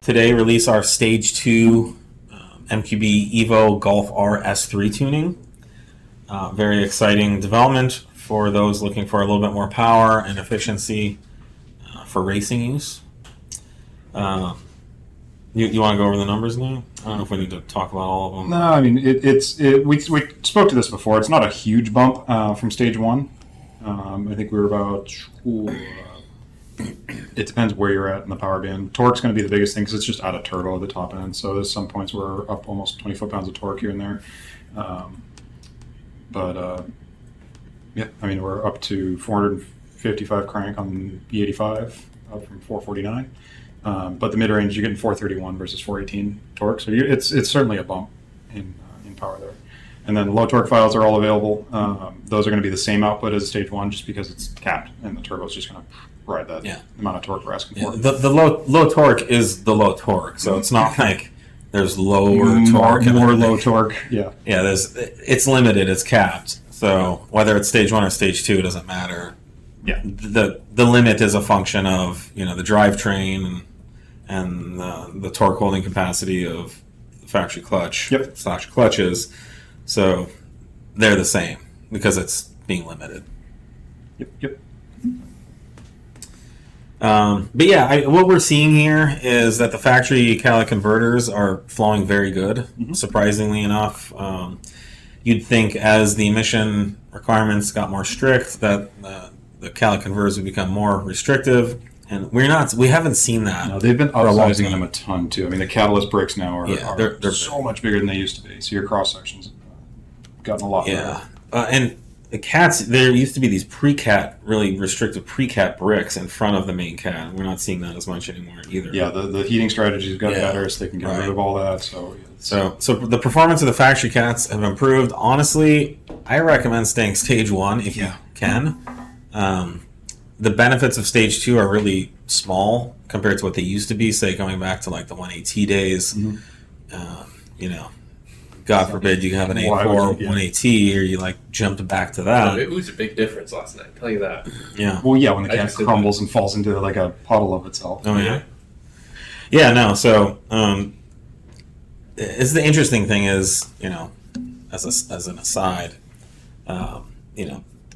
today release our Stage 2 MQB Evo Golf R S3 tuning. Very exciting development for those looking for a little bit more power and efficiency for racing use. You want to go over the numbers now? I don't know if we need to talk about all of them. No, I mean, we spoke to this before. It's not a huge bump from Stage 1. I think we were about... it depends where you're at in the power band. Torque's going to be the biggest thing because it's just out of turbo at the top end. So there's some points where we're up almost 20 foot-pounds of torque here and there. Yeah, I mean, we're up to 455 crank on the 85, up from 449. But the mid-range, you're getting 431 versus 418 torque. So it's certainly a bump in power there. And then the low torque files are all available. Those are going to be the same output as Stage 1 just because it's capped, and the turbo is just going to ride that amount of torque we're asking for. The low torque is the low torque, so it's not like there's lower torque. More low torque, yeah. Yeah, it's limited, it's capped. So whether it's Stage 1 or Stage 2, it doesn't matter. Yeah. The limit is a function of the drivetrain and the torque holding capacity of the factory clutch / clutches. So they're the same because it's being limited. Yep. But yeah, what we're seeing here is that the factory catalytic converters are flowing very good, surprisingly enough. You'd think as the emission requirements got more strict that the catalytic converters would become more restrictive, and we haven't seen that. No, they've been upsizing them a ton too. I mean, the catalyst bricks now are they're so much bigger than they used to be. So your cross sections gotten a lot better. And the cats, there used to be these pre-cat, really restrictive pre-cat bricks in front of the main cat. We're not seeing that as much anymore either. Yeah, the heating strategies got better, so they can get rid of all that. So the performance of the factory cats have improved. Honestly, I recommend staying Stage 1 if you can. The benefits of Stage 2 are really small compared to what they used to be, say going back to like the 1AT days. God forbid you have an A4 1AT or you like jumped back to that. It was a big difference last night, I'll tell you that. Yeah. Well, yeah, when the cat crumbles and falls into like a puddle of itself. Oh, yeah. Yeah, no, so it's the interesting thing is, as an aside,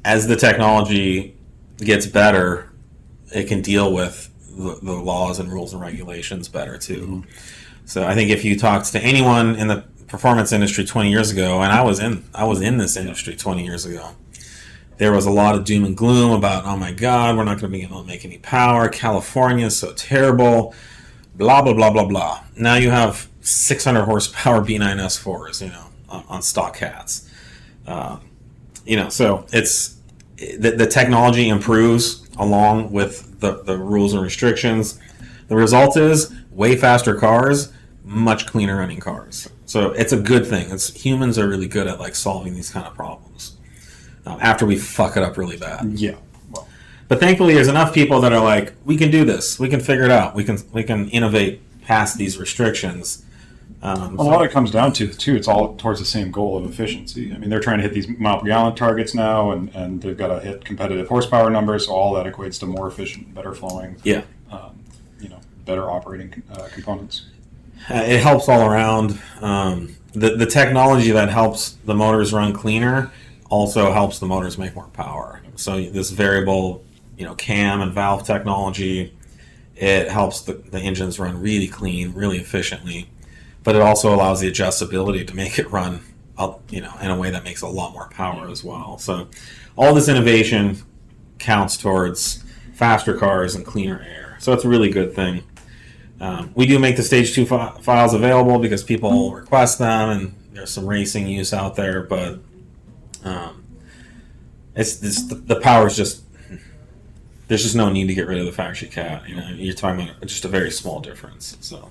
as the technology gets better, it can deal with the laws and rules and regulations better too. So I think if you talked to anyone in the performance industry 20 years ago, and I was in this industry 20 years ago, there was a lot of doom and gloom about, oh my God, we're not going to be able to make any power. California is so terrible. Blah blah blah blah blah. Now you have 600 horsepower B9 S4s, on stock cats. So it's the technology improves along with the rules and restrictions. The result is way faster cars, much cleaner running cars. So it's a good thing. Humans are really good at like solving these kind of problems after we fuck it up really bad. Yeah. Well. But thankfully, there's enough people that are like, we can do this. We can figure it out. We can innovate past these restrictions. A lot of it comes down to too. It's all towards the same goal of efficiency. I mean, they're trying to hit these mile per gallon targets now, and they've got to hit competitive horsepower numbers. So all that equates to more efficient, better flowing. Yeah. Better operating components. It helps all around. The technology that helps the motors run cleaner also helps the motors make more power. So this variable, cam and valve technology, it helps the engines run really clean, really efficiently. But it also allows the adjustability to make it run, in a way that makes a lot more power as well. So all this innovation counts towards faster cars and cleaner air. So it's a really good thing. We do make the Stage 2 files available because people request them, and there's some racing use out there, but the power is just, there's just no need to get rid of the factory cat. You're talking about just a very small difference. So